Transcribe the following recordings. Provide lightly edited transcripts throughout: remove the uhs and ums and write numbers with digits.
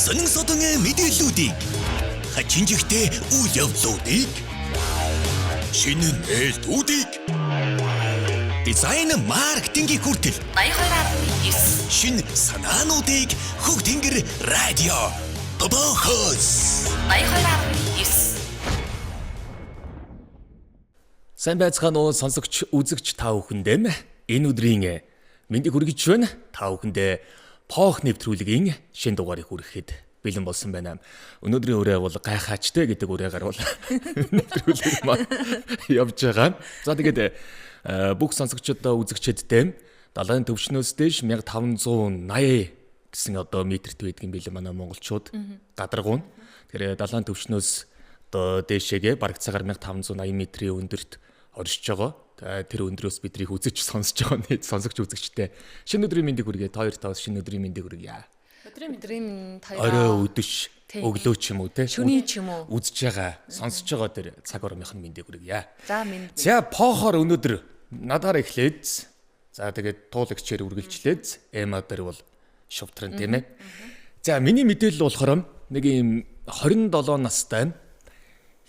сонин содон мэдээллүүдийг хачинжигтэй үйл явдлуудыг шинэ нээлтүүдийг дизайн маркетингийн хүртэл 82.9 шинэ санаануудыг Хөг Тэнгэр радио Бобохос 82.9 Сайн байцгаана уу сонсогч үзэгч та бүхэндээ энэ өдрийн мэндийг хүргэж байна. Та бүхэндээ Пох нэвтрүүлгийн шинэ дугаарыг хүрэхэд бэлэн болсон байна. Өнөөдрийн үрээ бол гайхаачтай гэдэг үрээгээр бол нэвтрүүлэг маань явж байгаа. За тэгээд бүх сонсогчдоо үзэгчдтэй далайн төвчнөөс дээш 1580 гэсэн одоо метрт байдаг юм билээ манай монголчууд гадаргуун. Тэгэхээр далайн төвчнөөс одоо дээшээгээ бараг цагаар 1580 метрийн өндөрт оршиж байгаа. Тэр өндрөөс бидрийг үзэж сонсож байгаа нийт сонсогч үзэгчтэй. Шинэ өдрийн мэндийг хүргэе. Та хоёр тавс шинэ өдрийн мэндийг хүргье. Өдрийн орой өдөш өглөө ч юм уу те. Шөнийн ч юм уу. Үзэж байгаа, сонсож байгаа тэр цаг орныхын мэндийг хүргье. За мэнд. За похоор өнөөдөр надаар эхлээд за тэгээд туулагчээр үргэлжлээд эмадэр бол шувтран тийм ээ. За миний мэдээлэл болохоор нэг юм 27 настай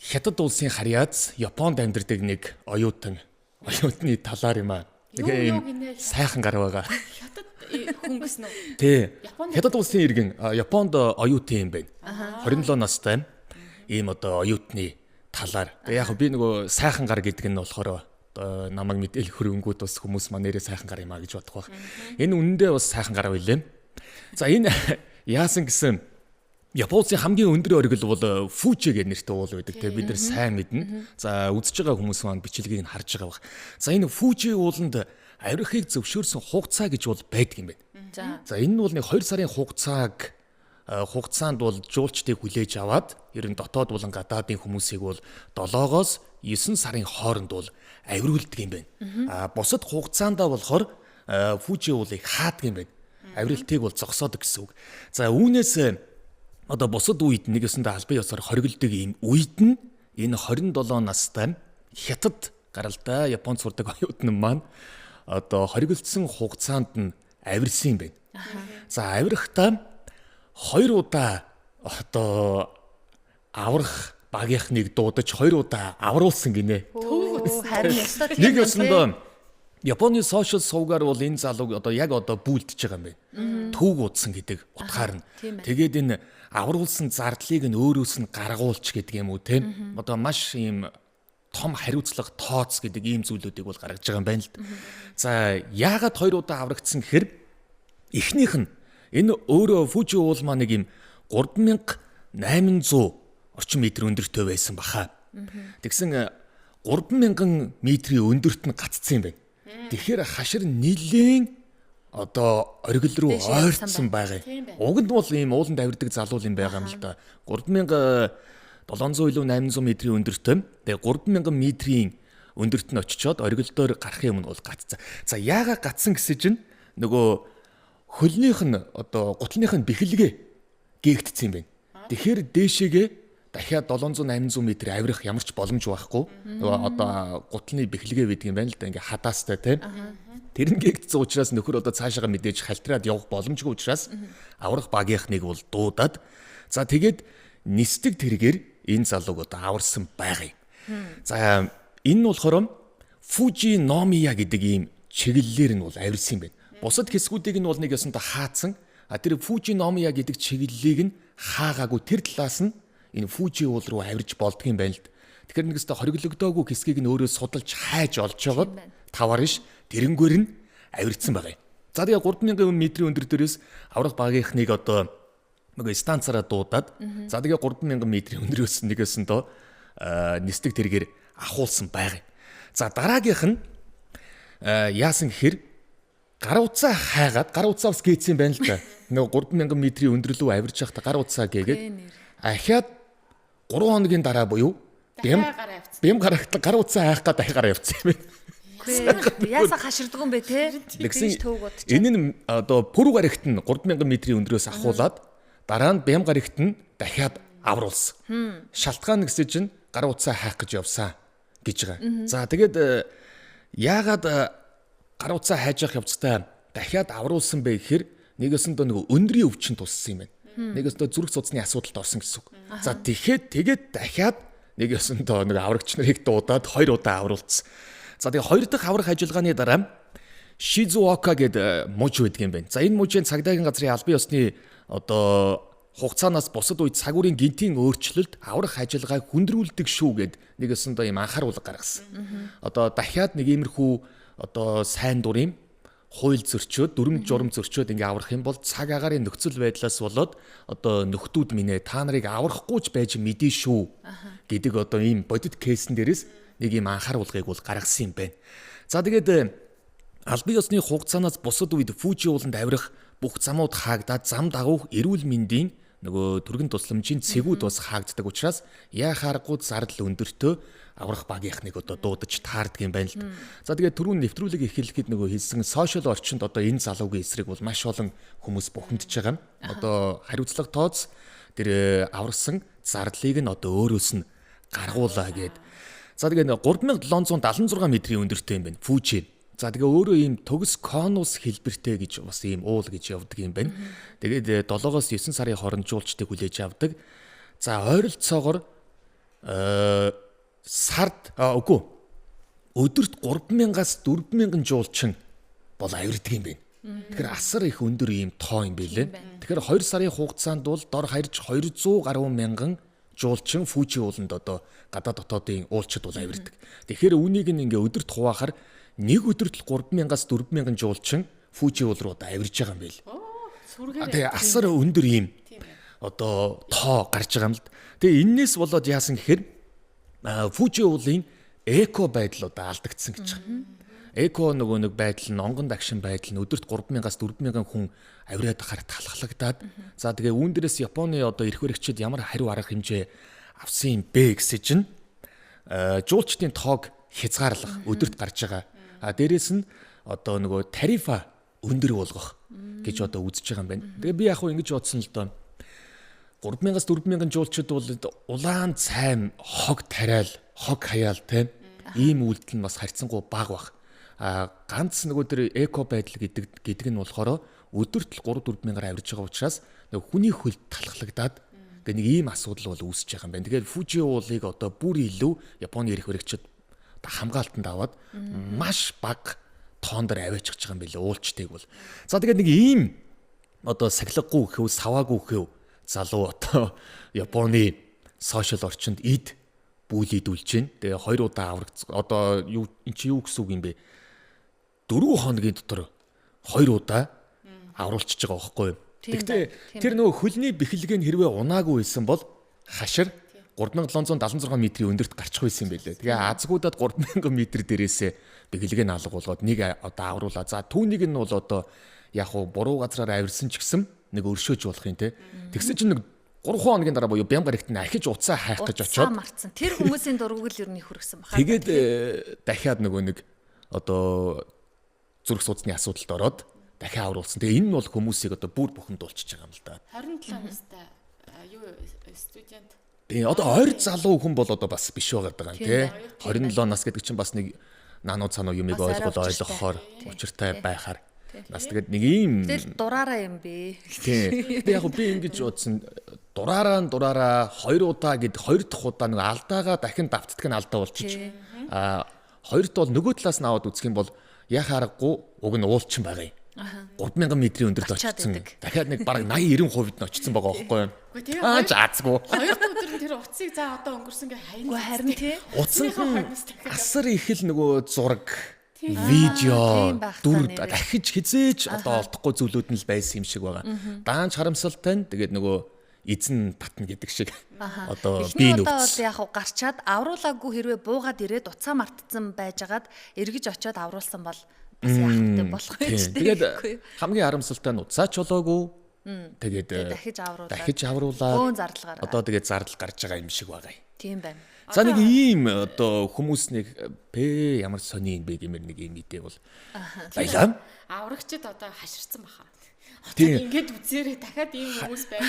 Хятад улсын харьяаз Японд амьдардаг нэг оюутны талаар юм аа. Тэгээ юм сайхан гар байгаа. Хятад хүн гэсэн үү? Тий. Хятад улсын иргэн Японд оюутан юм байна. 27 настай ийм одоо оюутны талаар. Яг би нөгөө сайхан гар гэдэг нь болохоор одоо намайг мэдээлэх хөрөнгүүд бас хүмүүс манерээ сайхан гар юм аа гэж бодох байх. Энэ үнэндээ бас сайхан гар байлээ. За энэ яасан гэсэн Японы хамгийн өндөр оргил бол Фужи гэх нэртэй уул байдаг те бид нар сайн мэднэ. За үзэж байгаа хүмүүс маань бичлэгийг нь харж байгаа бах. За энэ Фужи ууланд авирахыг зөвшөөрсөн хугацаа гэж бол байдаг юм байна. За энэ нь бол нэг 2 сарын хугацаанд бол жуулчдыг хүлээж аваад ер нь дотоод болон гадаадын хүмүүсийг бол 7-оос 9 сарын хооронд бол авируулдаг юм байна. Бусад хугацаандаа болохоор Фужи уулыг хаадаг юм байна. Авиралтыг бол зогсоодог гэсэн үг. За үүнээс одоо бусад үед нэгэсэндээ албан ёсоор хоригддаг ийм үед нь энэ 27 настай Хятад гаралтай Японд сурдаг оюутан маань одоо хоригдсон хугацаанд нь авирсан юм байна. За авирахдаа 2 удаа одоо аврах багийнхныг дуудаж 2 удаа авруулсан гинэ. Харин ястаа тийм. Нэг өсөндөө Японы сошиал сувгаар бол энэ залуу одоо яг одоо бүлдэж байгаа юм байна. Төвг удсан гэдэг утгаар нь. Тэгээд энэ авруулсан зардлыг нь өөрөөс нь гаргуулч гэдэг юм уу тийм. Одоо маш ийм том хариуцлага тооц гэдэг ийм зүйлүүдийг бол гаргаж байгаа юм байна л да. За яагаад 2 удаа аврагдсан гэхээр эхнийх нь энэ өөрөө Фужи уул маань нэг ийм 3800 орчим метр өндөртэй байсан баха. Тэгсэн 3000 метрийн өндөрт нь гаццсан юм байна. Тэгэхээр хашир нилийн одоо оргил руу ойртсон байгаа. Уг нь бол ийм ууланд авирдаг залуу юм байгаа юм л да. 3700 илүү 800 метрийн өндөртэй. Тэгээ 3000 метрийн өндөрт нь очичоод оргилдоор гарахын өмнө бол гацсан. За яагаад гацсан гэсэн чинь нөгөө хөлнийх нь одоо гутлынх нь бэхэлгээ гээгдсэн юм байна. Тэгэхээр дээшээгээ дахиад 700-800 м авирах ямар ч боломж байхгүй. Нөгөө одоо гутлын бэхэлгээ байдаг юм байна л да. Ингээ хадаастай тийм. Тэр нь гээгдсэн учраас нөхөр одоо цаашаага мэдээж халтраад явах боломжгүй учраас аврах багийнхныг бол дуудаад за тэгээд нисдэг тэргээр энэ залууг одоо аварсан байгаа юм. За энэ нь болохоор Фужи Номия гэдэг ийм чиглэлээр нь бол авирсан юм байна. Бусад хэсгүүдийг нь бол нэг ясантай хаацсан. Тэр Фужи Номия гэдэг чиглэлийг нь хаагаагүй тэр талаас нь энэ Фужи уул руу авирж болдго юм байна л. Тэгэхээр нэгстэй хориглогдоогүй хэсгийг нь өөрөө судалж хайж олж жагаад таваар ш тэрнгүүр нь авирцсан байгаа юм. За тэгээ 3000 метрийн өндөр дээрээс аврах багийнхныг одоо нөгөө станцаараа дуудаад за тэгээ 3000 метрийн өндөрөөс нэгээс нь доо нисдэг тэргээр ахуулсан байгаа юм. За дараагийнх нь яасан гэхээр гар утсаа хайгаад гар утсаа бас гээцсэн байна л да. Нөгөө 3000 метрийн өндөрлөө авирж байхдаа гар утсаа гээгээд ахиад 3 хоногийн дараа буюу бэм гарагт гар утсаа хайх гэдэг гараа явцсан юм байна. Яасан хаширддаг юм бэ те? Энэ нь одоо пүр гарагт нь 3000 метрийн өндрөөс ахуулаад дараа нь бэм гарагт нь дахиад авруулсан. Шалтгаан гэсэн чинь гар утсаа хайх гэж явсан гэж байгаа. За тэгээд яагаад гар утсаа хайж явах явцдаа дахиад авруулсан бэ гэхээр нэгээс нь нөгөө өндрийн өвчин туссан юм байна. Нэг өстө зүрх судасны асуудалд орсон гэсэн үг. За тэгээд дахиад нэг өсөндөө нэг аврагч нарыг дуудаад 2 удаа авруулсан. За тэгээ 2 дахь аврах ажиллагааны дараа Шизуока гэдэг мужи байдаг юм байна. За энэ мужийн цагдаагийн газрын албан ёсны одоо хугацаанаас бусад үед цагуурийн гинтийн өөрчлөлт аврах ажиллагааг хүндрүүлдэг шүү гэд нэг өсөндөө юм анхааруулга гаргасан. Одоо дахиад нэг иймэрхүү одоо сайн дурын хууль зөрчөөд дүрм журам зөрчөөд ингээ аврах юм бол цаг агаарын нөхцөл байдлаас болоод одоо нөхдүүд минь та нарыг аврахгүй ч байж мэдээ шүү гэдэг одоо ийм бодит кейсэн дээрээс нэг ийм анхааруулгыг бол гаргасан юм байна. За тэгээд албан ёсны хугацаанаас бусад үед Фужи ууланд авирах бүх замууд хаагдаад зам дагуух эрүүл мэндийн нөгөө түргэн тусламжийн цэгүүд бас хаагддаг учраас яхааргүй зардал өндөртөө аврах багийнхныг одоо дуудаж таардаг юм байна л да. За тэгээд түрүүн нэвтрүүлэг эхлэхэд нөгөө хэлсэн сошиал орчинд одоо энэ залуугийн эсрэг бол маш олон хүмүүс бухимдж байгаа юм. Одоо хариуцлага тооц тэр аварсан зардлыг нь одоо өөрөөс нь гаргуулаа гэд. За тэгээд 3776 метрийн өндөртэй юм байна. Фужи. За тэгээ өөрөө ийм төгс конус хэлбэртэй гэж бас ийм уул гэж явдаг юм байна. Тэгээд 7-оос 9 сарын хооронд жуулчдыг хүлээж авдаг. За ойролцоогоор өдөрт 3000-аас 4000 жуулчин бол авирдаг юм байна. Тэгэхээр асар их өндөр ийм тоо юм байлээ. Тэгэхээр 2 сарын хугацаанд бол дор харьж 200 гаруй мянган жуулчин Фужи ууланд одоо гадаад дотоодын уулчид бол авирдаг. Тэгэхээр үүнийг ингээ өдөрт хуваахаар нэг өдөрт 3000-аас 4000 жуулчин Фужи уул руу авирж байгаа юм байл. Тэгээ асар өндөр ийм одоо тоо гарч байгаа юм л. Тэгээ энээс болоод яасан гэхээр Фужи уулын эко байдал одоо алдагдсан гэж байна. Эко нөгөө нэг байдал нь онгон дагшин байдал нь өдөрт 3000-аас 4000 хүн авираад харах талхлагтаад. За тэгээ үүн дээрээс Японы одоо эрх баригчид ямар хариу арга хэмжээ авсан юм бэ гэсэн чинь жуулчдын тоог хязгаарлах өдөрт гарч байгаа. Дээрээс нь одоо нөгөө тарифа өндөр болгох гэж одоо үзэж байгаа юм байна. Тэгээ би яг хөө ингэж бодсон л доо. 3000-аас 4000 жуулчид бол улаан цайм хог тариал, хог хаяал тийм ийм үйлдэл нь бас харьцангуй бага бах. Ганц нөгөө тэр эко байдал гэдэг нь болохоор өдөрт л 3-4 мянгаар авирж байгаа учраас нөгөө хүний хөлд талхлагдаад гэх нэг ийм асуудал бол үүсэж байгаа юм байна. Тэгээд Фужи уулыг одоо бүр илүү Японы эрх баригчид хамгаалтанд аваад маш бага тоондор аваачих гэж байгаа юм билээ уулчтыг бол. За тэгээд нэг ийм одоо сахилгагүй гэв, саваагүй гэв залуу одоо Японы сошиал орчинд эд бүлийдүүлж байна. Тэгээ 2 удаа аврагц одоо эн чи юу гэсэн үг юм бэ? 4 хоногийн дотор 2 удаа авруулчихж байгаа байхгүй юу? Гэхдээ тэр нөгөө хөлний бэхлэгийг хэрвээ унаагүй байсан бол хашир 3776 метрийн өндөрт гарчих байсан юм байлээ. Тэгээ азгуудад 3000 м дээрээсээ бэхлэгийг нь алга болгоод нэг одоо авруулаа. За түүнийг нь бол одоо яг уу буруу газраар авирсан ч гэсэн нэг өршөөж болох юм те. Тэгсэн чинь нэг 3 хоногийн дараа буюу бям гарагт нь ахиж уцаа хайх гэж очоод марцсан. Тэр хүмүүсийн дургуул ер нь их хүргэсэн баха. Тэгээд дахиад нөгөө нэг одоо зүрх судасны асуудалд ороод дахиад авруулсан. Тэгээ энэ нь бол хүмүүсийг одоо бүр бухимдуулчихж байгаа юм л да. 27 настай юу студент. Тэгээ одоо ойр залуу хүн бол одоо бас биш байгаа юм те. 27 нас гэдэг чинь бас нэг наануу цаануу юмыг ойлгохоор учиртай байхаар бас тэгээд нэг ийм тэгэл дураараа юм бэ. Тийм. Тэгээ яг би ингэж бодсон дураараа 2 удаа гэд 2 дахь удаа нэг алдаага дахин давтдаг нь алдаа болчих. Хоёрт бол нөгөө талаас нь аваад үзэх юм бол яхаа аргагүй уг нь уулчин байгаа юм. 3000 м өндөрт очсон. Дахиад нэг бараг 80-90% нь очсон байгаа байхгүй юу? Заацгүй. 2 өдөр нь тэр уцыг за одоо өнгөрсөн гээ хайна. Харин тий. Уцын асар их л нөгөө зураг видео дүр дахиж хизээж одоо олдохгүй зүйлүүд нь л байсан юм шиг байгаа. Даанч харамсалтай нь тэгээд нөгөө эзэн татна гэдэг шиг одоо би нөхцөл. Одоо яг гарчаад авруулаагүй хэрвээ буугаад ирээд уцаа мартцсан байжгаад эргэж очиод авруулсан бол бас яахтай болох юм шүү дээ. Тэгээд хамгийн харамсалтай нь уцаач болоогүй. Тэгээд дахиж авруулаад одоо тэгээд зардал гарч байгаа юм шиг байгаа юм. Тийм байна. За нэг ийм одоо хүмүүс нэг ямар сони юм бэ гэмээр нэг юм идэ бол баялаа. Аврагчид одоо хаширсан баха. Одоо ингэж үзээрэй дахиад ийм хүмүүс байна.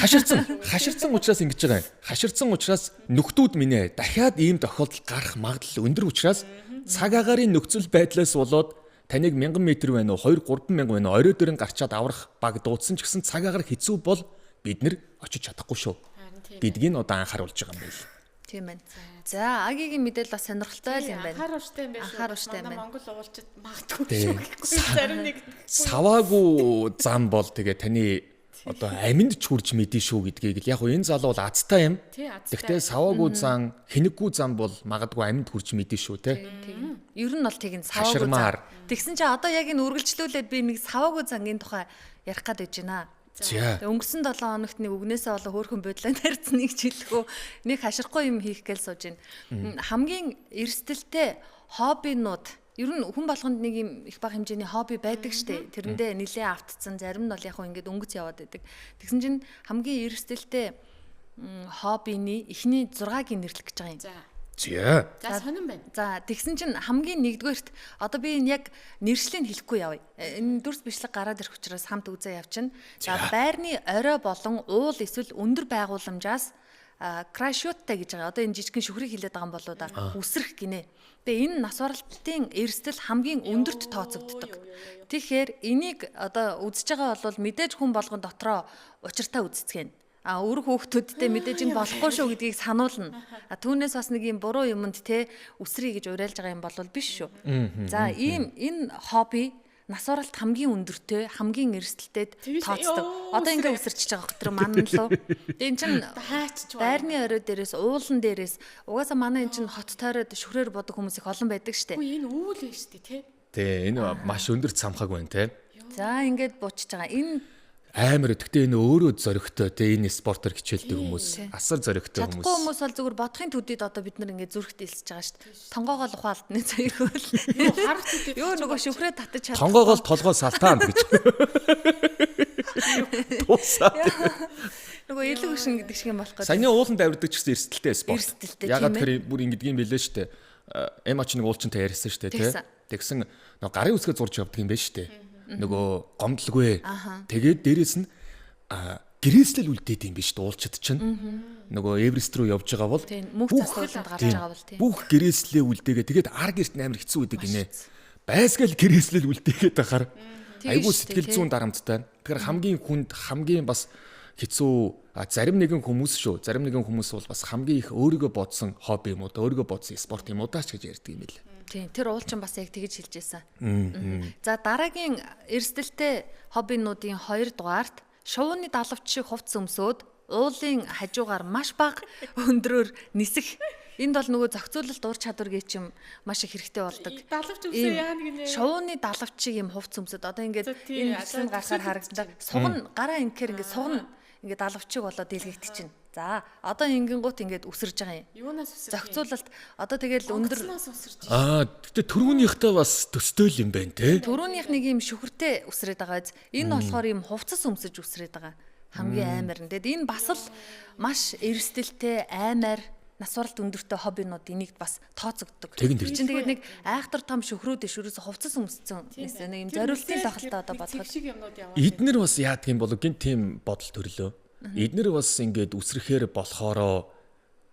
Хаширсан учраас ингэж байгаа юм. Хаширсан учраас нөхдүүд минь дахиад ийм тохиолдол гарах магадлал өндөр учраас цаг агаарын нөхцөл байдлаас болоод таныг 1000 м байна уу 2-3 мянга байна уу орой дээр нь гарчаад аврах баг дуудсан ч гэсэн цаг агаар хэцүү бол бид нэр очиж чадахгүй шүү гэдгийг одоо анхааруулж байгаа юм байл. Тийм байна. За Агигийн мэдээлэл бас сонирхолтой байл юм байна. Анхааруулжтай юм байна. Анхааруулжтай юм байна. Монгол уулчид магадгүй шүү гэхгүй зарим нэг Саваагүй зам бол тэгээ таны одоо аминд ч хурж мэдэн шүү гэдгийг л яг энэ залуу бол азтай юм. Гэхдээ саваагүй зам, хэнэггүй зам бол магадгүй аминд хурж мэдэн шүү те. Ер нь бол тийм саваагүй зам. Тэгсэн чинь одоо яг энэ үргэлжлүүлээд би нэг саваагүй зангийн тухай ярих гээд байж байна. Өнгөрсөн 7 хоногт нэг үгнээсээ болоо хөөрхөн бодлоо нарьцсан нэг жилхүү нэг хаширахгүй юм хийх гээл сууж байна. Хамгийн эрсдэлтэй хоббинууд ер нь хүн болгонд нэг юм их бага хэмжээний хобби байдаг штэ. Тэрэндээ нилээ автцсан, зарим нь бол яг хөө ингээд өнгөц яваад байдаг. Тэгсэн чинь хамгийн эрсдэлтэй хоббины эхний 6-ыг нэрлэх гэж байгаа юм. За сонирн байна. За тэгсэн чинь хамгийн нэгдүгээрт одоо би энэ яг нэршлийг хэлэхгүй явъя. Энэ дүрс бичлэг гараад ирэх учраас хамт үзээ явчихна. За байрны орой болон уул эсвэл өндөр байгууламжаас крашюттай гэж байгаа. Одоо энэ жижигхэн шүхрийг хилээд байгаа юм болоо да. Үсрэх гинэ. Тэгээ энэ нас баралтын эрсдэл хамгийн өндөрт тооцогддог. Тэгэхээр энийг одоо үзэж байгаа бол мэдээж хүн болгон дотроо учиртай үзцгэн. Өөр хүүхдүүдтэй мэдээж энэ болохгүй шүү гэдгийг сануулна. Түүнээс бас нэг юм буруу юмд те үсрий гэж уриалж байгаа юм бол биш шүү. За энэ хобби нас баралт хамгийн өндөртэй, хамгийн эрсдэлтэй тооцдог. Одоо ингээ үсэрчж байгаа хөтөр манан лу. Энэ чинь байрны орой дээрээс, уулан дээрээс угаасаа манай энэ чинь хот тойроод шүрээр бодог хүмүүс их олон байдаг штэ. Энэ үүл байна штэ те. Тэ энэ маш өндөр цамхаг байна те. За ингээд буучж байгаа. Энэ амар өдөртөө энэ өөрөө зоригтой те энэ спортоор хичээлдэг хүмүүс асар зоригтой хүмүүс. Чадахгүй хүмүүс бол зүгээр бодохын төдийд одоо бид нар ингээд зүрхт илсэж байгаа шүү дээ. Тонгоогоо л ухаалтны заяхвал. Юу харах төдийд юу нөгөө шүхрээ татаж чадахгүй. Тонгоогоо л толгой салтаанд гэж. Тусаа. Нөгөө илүү гүшин гэдэг шиг юм болох гэдэг. Саяны ууланд авирдаг ч гэсэн эрсдэлтэй спорт. Ягаад тэр бүр ингэдэг юм бэлээ шүү дээ. Эмач нэг уулчинтай ярьсан шүү дээ те. Тэгсэн нөгөө гарын үсгээ зурж явдаг юм байна шүү дээ. Нөгөө гомдлгүй. Тэгээд дээрэс нь гэрээслэл үлдээд юм биш дуулчид чинь. Нөгөө Эверест рүү явж байгаа бол мөнх цасууланд гарч байгаа бол тийм. Бүх гэрээслээ үлдээгээ тэгээд ар гэрт амар хэцүү байдаг гинэ. Байсгаал гэрээслэл үлдээгээд байхаар айгуу сэтгэл зүйн дарамттай. Тэгэхээр хамгийн хүнд хамгийн бас хэцүү зарим нэгэн хүмүүс шүү. Зарим нэгэн хүмүүс бол бас хамгийн их өөрийгөө бодсон хобби юм уу да өөрийгөө бодсон спорт юм уу да ч гэж ярьдаг юм билээ. Тийм тэр уулчин бас яг тэгэж хэлж байсан. За дараагийн эрсдэлтэй хоббинуудын 2 дугаарт шувууны далавч шиг хувцс өмсөөд уулын хажуугаар маш бага өндрөөр нисэх. Энд бол нөгөө зохицуулалт ур чадвар гэж юм маш их хэрэгтэй болдог. Далавч өмсөө яа гинэ. Шувууны далавч шиг юм хувцс өмсөд одоо ингээд энэ хэсэг гарахаар харагддаг. Сугна гараа ингээд сугна ингээд далавчиг болоод дэлгэгдэж чинь. За одоо ингэнгуут ингээд үсэрж байгаа юм. Юунаас үсэрч? Зохицуулалт одоо тэгэл өндөр. Гэтэ түрүүнийхтэй бас төстэй юм байна те. Түрүүнийх нэг юм шүхэртэй үсрээд байгаа биз. Энэ болохоор юм хувцас өмсөж үсрээд байгаа. Хамгийн аймаар. Тэгээд энэ бас л маш эрсдэлтэй аймаар нас баралт өндөртэй хоббинууд энийг бас тооцогддог. Чинь тэгээд нэг айхтар том шөхрүүд дэш ерөөсө хувцас өмссөн. Нэг юм зориултын тохиолдолтой одоо бодход. Эднэр бас яадаг юм болов гин тийм бодол төрлөө. Эднэр бас ингээд үсрэхээр болохоро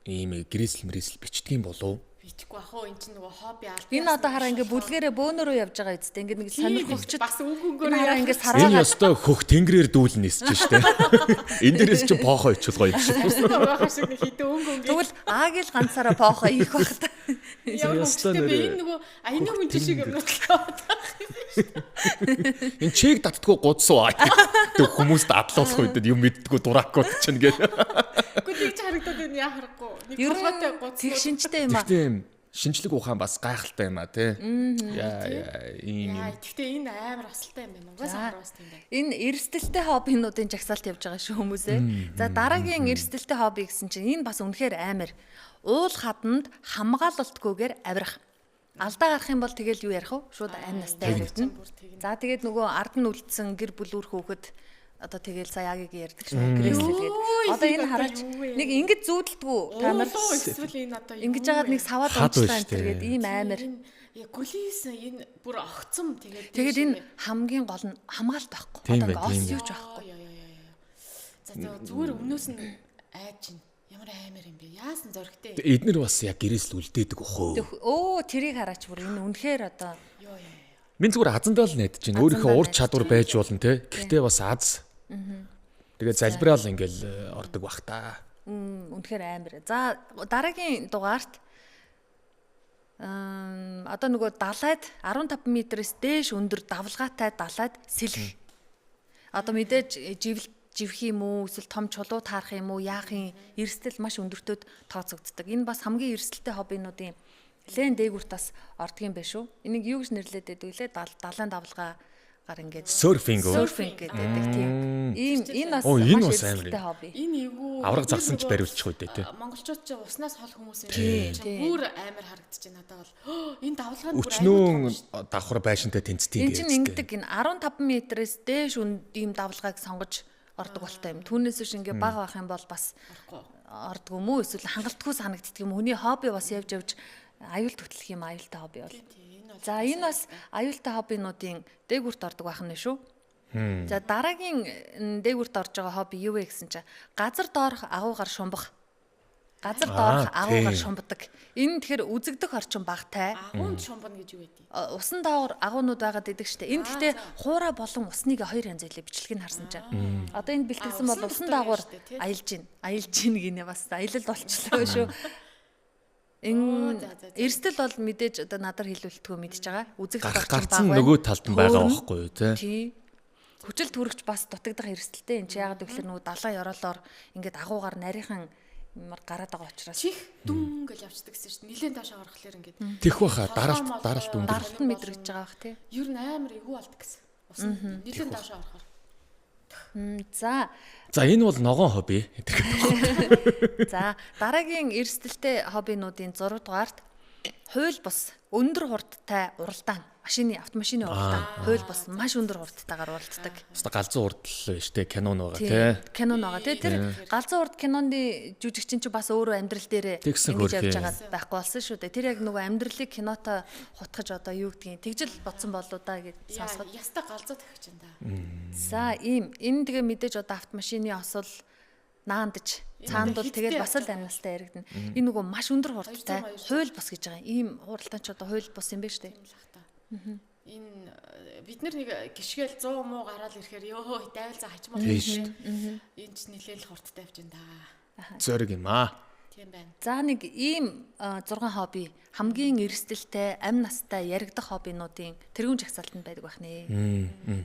ийм гэрээсэл мэрээсэл бичдэг юм болов. Бичихгүй ах уу эн чинь нөгөө хобби аль. Энэ одоо хараа ингээ бүлгэрээ бөөнөрөө явж байгаа үсттэй. Ингээ нэг сонирхогчд бас үг өнгөөр яа ингээ сарваа. Энэ ёстой хөх тэнгэрээр дүүлэн нисэж штэ. Энэ дээрээс чи поохоо ичүүлгоо юм шиг. Нөгөө шиг нэг хитэ өнгө өнгө. Тэгвэл ааг л ганцаараа поохоо ийх байх та. Энэ нөгөө аяны хүн шиг юм бодлоо. Энэ чиг татдгүй гудсуу. Тэг хүмүүст адлуулах үед юм мэддэггүй дуракууд чинь гээ. Гэхдээ тийч харагдаад энэ яа харахгүй. Нэг толгойтой гудс. Тэг шинжтэй юм аа. Шинжлэх ухаан бас гайхалтай юм а тий. Ийм. Гэхдээ энэ амар асалтай юм байна. Угаасаа бас тийм байна. Энэ эрсдэлтэй хоббинуудын жагсаалт явж байгаа шүү хүмүүсээ. За дараагийн эрсдэлтэй хобби гэсэн чинь энэ бас үнэхээр амар. Уул хаданд хамгаалалтгүйгээр авирах. Алдаа гарах юм бол тэгэл юу ярих вэ? Шууд амь настай явагдана. За тэгээд нөгөө ард нь үлдсэн гэр бүл үр хөөхөд одоо тэгэл саяагийг ярьдаг шүү. Гэрээслэлгээд. Одоо энэ хараач нэг ингэж зүүдэлдэггүй та нар. Эсвэл энэ одоо ингэж жагаад нэг саваад унцлаа энэ тэгээд ийм амар. Гүлээс энэ бүр огцом тэгээд энэ хамгийн гол нь хамгаалт байхгүй. Одоо ос юуч байхгүй. За зүгээр өмнөөс нь айж чинь ямар амар юм бэ? Яасан зөрөгтэй. Эднэр бас яг гэрээсэл үлдээдэг өхөө. Өө тэрийг хараач бүр энэ үнэхээр одоо Минь зүгээр азандаа л найдаж байна. Өөрийнхөө ур чадвар байж болно те. Гэхдээ бас аз. Тэгээ залбираал ингээл ордог бах та. Үнэхээр амар. За дараагийн дугаарт одоо нөгөө далайд 15 метрээс дээш өндөр давлгаатай далайд сэлэх. Одоо мэдээж живх юм уу эсвэл том чулуу таарах юм уу яахын эрсдэл маш өндөртөд тооцогддог. Энэ бас хамгийн эрсдэлтэй хоббинуудын лен дээгүүрт бас ордог юм байна шүү. Энийг юу гэж нэрлэдэг вэ? Далайн давлгаагаар ингээд Surfing гэдэг тийм. Энэ бас Энэ маш бас амар эрсдэлтэй хобби. Энэ эвгүй авраг зарсан ч бариулчих үедээ тий. Монголчууд ч уснаас хол хүмүүс Тийм. бүр амар харагдаж байна надад бол. Энэ давлгаа нь бүр Өчнөө давхар байшинтай тэнцдэг Энэ чинь ингэдэг энэ 15 метрээс дээш ийм давлгааг сонгож ордог болтой юм. Түүнээс биш ингээ бага байх юм бол бас ордог юм уу эсвэл хангалтгүй санагддаг юм. Хүний хобби бас явж аюул төтлөх юм аюултай хобби бол. За энэ бас аюултай хоббинуудын дээгүүрт ордог байх нь шүү. За дараагийн дээгүүрт орж байгаа хобби юу вэ гэсэн чинь газар доорх агуугаар шумбах. Газар доорх агуугаар шумбдаг. Энэ тэгэхээр үзэгдэх орчин багтай. агуун шумбана гэж юу гэдэг. Усан доогор агуунууд байгаад идэг штэ. Энэ гэхдээ хуура болон усныг хоёр янз байлаа бичлэгийг харсан чинь. Одоо энэ бэлтгэсэн бол усан доогор аялж гин. Аялж гин гинэ бас аялал болчихлоо шүү. Энэ эрсдэл бол мэдээж одоо надад хэлүүлэлтгүй мэдж байгаа. Үзэгдэх орчин гарцсан баг. нөгөө талд нь байгаа байхгүй юу тий. Тий. Хүчил түрэгч бас дутагдах эрсдэлтэй энэ чи яагаад гэвэл нөгөө далайн ёроолоор ингээд агуугаар нарийнхан гараад байгаа учраас Чих дүн гэж явцдаг гэсэн чинь нилийн доошоо орохлоор ингээд Тэх баха даралт өндөр. даралт нь мэдрэгдэж байгаа бах тий. ер нь амар эвгүй болдог гэсэн. Усан нилийн доошоо орохоор. За Энэ бол ногоон хобби. за дараагийн эрсдэлтэй хоббинуудын 6 дугаарт хууль бус өндөр хурдтай уралдаан автомашины уралдаан хууль бус маш өндөр хурдтайгаар уралддаг. Хэвээ галзуу урдл биш те кинон байгаа те. Кинон байгаа те. Тэр галзуу урд киноны жүжигчин чи бас өөрөө амьдрал дээр ингэж явж байгаа байхгүй болсон шүү дээ. Тэр яг нөгөө амьдралыг кинотой хутгаж одоо юу гэдгийг тэгжэл бодсон болоо да гэж сонсоход. Яста галзуу тахиж байна да. За энэ тэгээ мэдээж одоо автомашины осол наандж цаанд бол тэгээд бас л амнастай яригдана. Энэ нөгөө маш өндөр хурдтай хууль бус гэж байгаа. Ийм хуралдаан ч одоо хууль бус юм байна шүү дээ. Энэ бид нар нэг гიშгэл 100 муу гараал ирэхээр ёо дайвал за хачмаа шүү. Энэ ч нэлээл хурдтай явж байна да. Зориг юм аа. Тийм байна. За нэг ийм 6 хобби хамгийн эрсдэлтэй, амь настай яригдах хоббинуудын тэргүүн жагсаалтанд байдаг байх нэ.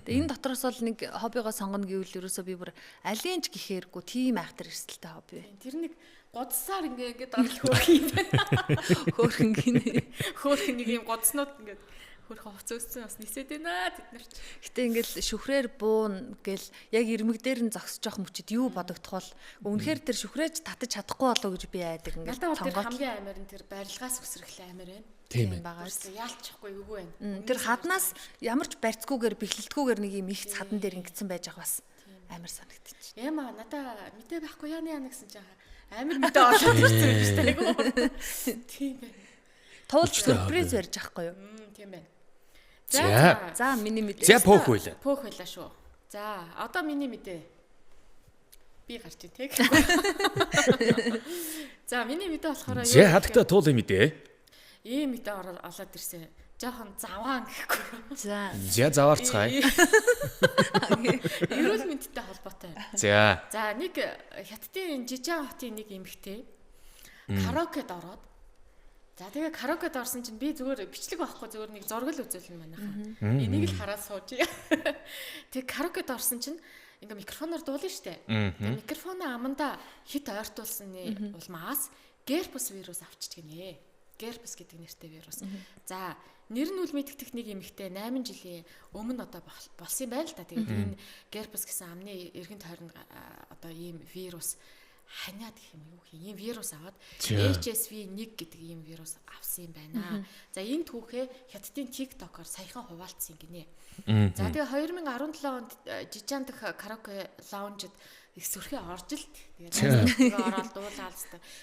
Тэгээ энэ дотроос бол нэг хоббигоо сонгоно гэвэл ерөөсөө би бүр алийг ч гэхээргүй тийм айхтар эрсдэлтэй хобби байна. Тэр нэг годсаар ингээд орол хөөх юм байна. Хөөх нэг юм годснууд ингээд хөрх хувц өссөн бас нисээд байна тэд нар ч. Гэтэ ингээл шүхрээр буун гэл яг ирмэг дээр нь зогсож явах мөчөд юу бодогдох бол үнэхээр тэр шүхрээж татаж чадахгүй болоо гэж би айдаг ингээл надад тэр хамгийн амар нь тэр барилгаас өсрөхлээ амар байна. Тийм ээ. Яалчихгүй үгүй байна. Тэр хаднаас ямар ч барьцгүйгээр бэхлэлтгүйгээр нэг юм их цадан дээр ингэсэн байж байгаа бас амар санагдчих. Яма надаа мэдээ байхгүй яана гэсэн чинь амар мэдээ олоод ирсэн юм шүү дээ. Тийм байна. Туулж сюрприз барьж авахгүй юу? Тийм байна. За миний мэдээ. За пөөх байлаа. Пөөх байлаа шүү. За одоо миний мэдээ. Би гарч ийн тэг. За миний мэдээ болохоор За хадагта туулын мэдээ. Ийм мэдээ олоод ирсэн. Жохон завгаан гэхгүй. За Заваарцгаая. Эрүүл мэндтэй холбоотой. За Нэг хятадын жижиг хотын нэг эмэгтэй караокед ороод. За тэгээ караокед орсон чинь би зүгээр бичлэг байхгүй зүгээр нэг зураг л үзүүлэн манайхаа. Энийг л хараад сууж. Тэгээ караокед орсон чинь ингээ микрофоноор дуулна штэ. Тэгээ микрофоно аманда хит ойртуулсны улмаас герпес вирус авчиж гинэ. Герпес гэдэг нэртэй вирус. За нэр нь үл мэддэг нэг эмэгтэй 8 жилийн өмнө одоо болсон юм байна л да. Тэгээд энэ герпес гэсэн амны эргэн тойронд одоо ийм вирус ханиад гэх юм юу ийм вирус аваад HSV1 гэдэг ийм вирус авсан юм байна. За энэ түүхээ хятадын TikTok-оор саяхан хуваалцсан гинэ. За тэгээ 2017 онд Жижан дэх караоке лаунжид их сөрхий орж л тэгээд ороод дуулаад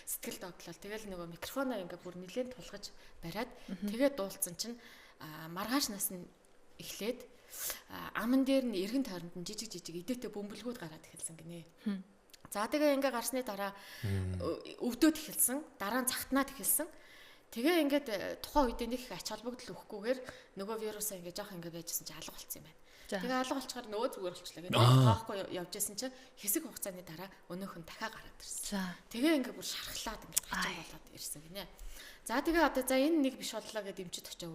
сэтгэл догтлол тэгэл нөгөө микрофоноо ингээ бүр нэлээд тулгаж бариад тэгээд дуулсан чинь маргааш нас нь эхлээд аман дээр нь эргэн тойронд нь жижиг идээтэй бөмбөлгүүд гараад эхэлсэн гинэ. За тэгээ ингээ гарсны дараа өвдөөд эхэлсэн, дараа нь захтнаад эхэлсэн. Тэгээ ингээд тухайн үед нэг их ач холбогдол өгөхгүйгээр нөгөө вирусаа ингээ жоох ингээ байжсэн чи алга болцсон юм байна. Тэгээ алга болчихоор нөгөө зүгээр болчихлоо гэдэг. Таахгүй явж исэн чинь хэсэг хугацааны дараа өнөөх нь дахиад гараад ирсэн. Тэгээ ингээ бүр шархлаад ингээ хачин болоод ирсэн гинэ. За тэгээ одоо за энэ нэг биш боллоо гэдээ эмчид очиж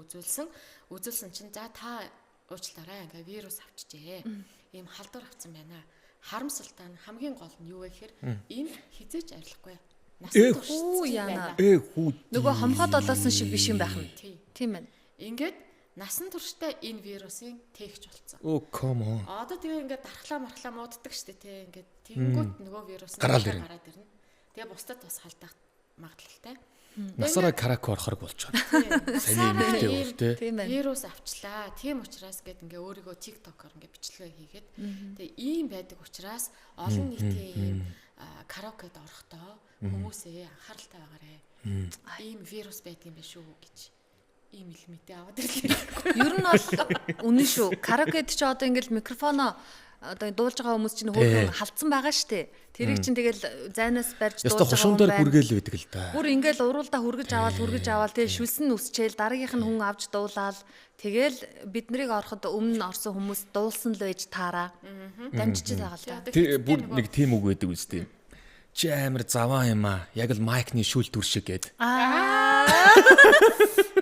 үзүүлсэн чинь за та уучлаарай ингээ вирус авчижээ. Ийм халдвар авсан байна. Харамсалтай нь хамгийн гол нь юу вэ гэхээр энэ хизээч арилахгүй. Насан турш яана. Хүү. Нөгөө хомхоод олоосон шиг биш юм байх нь. Тийм байна. Ингээд насан туршдаа энэ вирусын тээгч болсон. Come on. Одоо тэгээ ингээд дархлаа мууддаг штэ тий ингээд тэгэнгүүт нөгөө вирус гараад ирнэ. Тэгээ бусдад бас халдаах магадлалтай. Насаараа карако орохор болж байгаа. Сайн эмэгтэй бол тий. Тийм байна. Вирус авчлаа. Тийм учраас гээд ингээ өөрийгөө TikTok-оор ингээ бичлэгээ хийгээд тэгээ ийм байдаг учраас олон нийтийн ийм караокед орохдоо хүмүүсээ анхааралтай байгаарэ. Ийм вирус байдаг юм биш үү гэж ийм илмэтэй аваад ирлээ. Ер нь бол үнэн шүү. Караокед чи одоо ингээл микрофоноо одоо дуулж байгаа хүмүүс чинь хөөрхөн халтсан байгаа штэ. Тэрийг чинь тэгэл зайнаас барьж дуулж байгаа. Яста хушуун дээр гүргээл байдаг л да. Бүр ингээл уруулда хүргэж аваад тэгээ шүлсэн үсчээл дараагийнх нь хүн авч дуулаад тэгэл бид нарыг ороход өмнө орсон хүмүүс дуулсан л байж таараа. Дамжиж байгаа л да. Тэр бүр нэг тийм үг байдаг үстэй. Чи амар заваа юм аа. Яг л майкны шүүл дүр шиг гээд.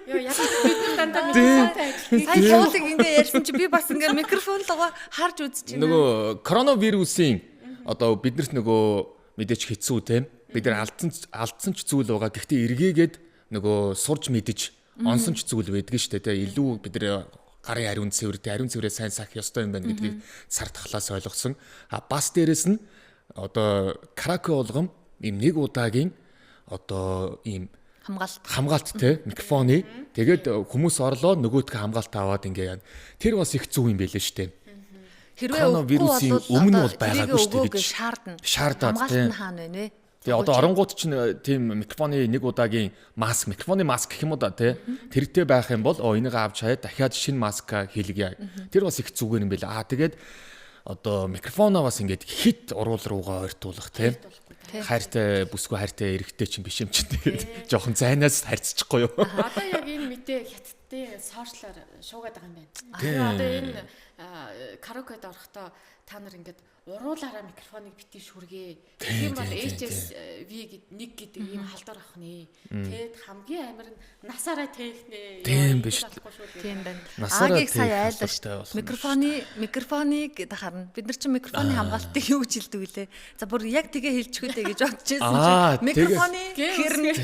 Йоо яг бид дандаа микрофонтой ажиллаж. Сая туулыг ингээ ярьсан чи би бас ингээ микрофон лгоо харж үзэж байна. Нөгөө коронавирусын одоо биднэрт нөгөө мэдээч хэцүү те. Бид нар алдсан ч зүйл байгаа. Гэхдээ эргээгээд нөгөө сурж мэдэж онсон ч зүйл байдаг шүү дээ те. Илүү бид нар гарын ариун цэврээ сайн сах ёстой юм байна гэдгийг цар тахлаас ойлгосон. Бас дээрэс нь одоо караоке болгом ийм нэг удаагийн одоо ийм хамгаалт те микрофоны тэгээд хүмүүс орлоо нөгөөдгөө хамгаалт аваад ингээ яа. Тэр бас их зүг юм байлээ шүү дээ. Хэрвээ коронавирусын өмнө бол байгаагүй шүү дээ гэж шаардаад те. Хаана вэ? Тэгээ одоо оронгууд чинь тийм микрофоны нэг удаагийн микрофоны маск гэх юм уу да те. Тэртэй байх юм бол энийг авч хаяа дахиад шинэ маска хийлгье. Тэр бас их зүгээр юм байлээ. Тэгээд одоо микрофоноо бас ингээд хит уруул руугаа ойртуулах те. Хайртай бүсгүй хайртай эрэгтэй чинь биш юм чинь тэгээд жоохон зайнаас харьцчихгүй юу. Одоо яг энэ мэдээ хятадын сошиалаар шуугаад байгаа юм байна. Одоо энэ караокед орохдоо та нар ингээд уруулаараа микрофоныг битгий шүргээ. Тийм бол HSV гэдэг нэг гэдэг ийм халдвар авах нэ. Тэгэд хамгийн амар нь насаараа тэхнэ. Тийм биш. Тийм байна. Агийг сая айлаа шүү. Микрофоныг харна. Бид нар чинь микрофоны хамгаалтыг юу гэж хэлдэг вүлээ. За бүр яг тэгээ хэлчихвэ гэж бодож байсан чинь микрофоны хэрнэ.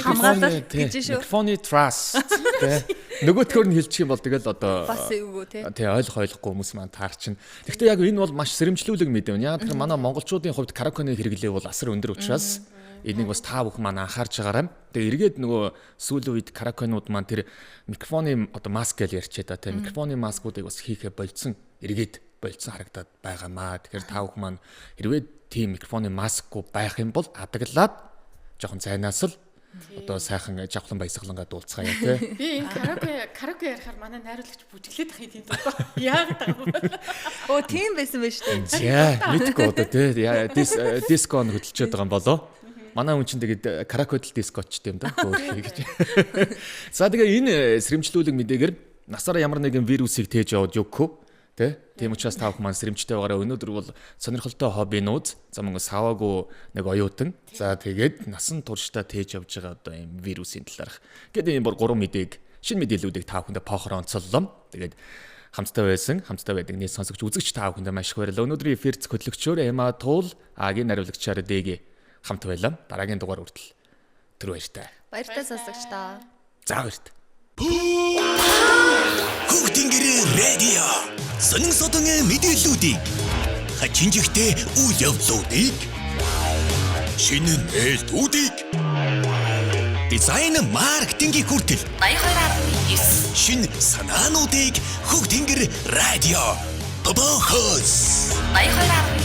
Хамгаалалт гэж шүү. Микрофоны trust тэ. Нөгөөтгөр нь хэлчих юм бол тэгэл одоо бас эвгүй тий ойлгохгүй хүмүүс маань таарчин. Гэхдээ яг энэ бол маш сэрэмжлүүлэг мэдээ байна. Яг тэр манай монголчуудын хувьд караокены хэрэглээ бол асар өндөр учраас энийг бас та бүхэн маань анхаарч байгаарай. Тэгээ эргээд нөгөө сүүлийн үед караокенууд маань тэр микрофоны одоо маск гэж ярьчээ та тий микрофоны маскуудыг бас хийхэ болцсон харагдаад байгаамаа. Тэгэхээр та бүхэн маань хэрвээ тийм микрофоны маскгүй байх юм бол адаглаад жоохон зайнаас л одоо сайхан жавхлан баясгалангаа дуулцгаая тий. Би энэ караоке ярихаар манай найруулагч бүжиглээд ах юм даа. Яагаад байгаа вэ? Оо тийм байсан байж тээ. За мэдгүй одоо тий диско нь хөдөлчөөд байгаа юм болоо. Манай хүн чинь тэгээд караокедл дискочтой юм да хөөх гэж. За тэгээ энэ сэрэмжлүүлэг мэдээгээр насаараа ямар нэгэн вирусыг тээж яваад өгөхгүй тий. Тийм учраас та бүхэн маань сэрэмжтэй байгаараа өнөөдөр бол сонирхолтой хоббинууд за мөн саваагүй нэг оюутан за тэгээд насан туршдаа тээж явж байгаа одоо ийм вирусын талаарх гэдэг ийм бүр 3 мэдээг шинэ мэдээллүүдийг та бүхэндээ поохоор онцоллоо. Тэгээд хамттай байдаг нийт сонсогч үзэгч та бүхэндээ маш их баярлалаа. Өнөөдрийн эфирц хөтлөгчөөр Эма Туул агийн нариулагчаар Дэгэ хамт байлаа. Дараагийн дугаар хүртэл түр баяртай. Баяртай сонсогчдоо. За баяртай. Хүүхдийн радио сонин содон мэдээллүүдийг хачинжигтэй үйл явдлуудыг шинэ нээлтүүдийг дизайн маркетингийн хүртэл 82.9 шинэ санаануудыг Хүүхдийн радио тодорхойлсон 82.9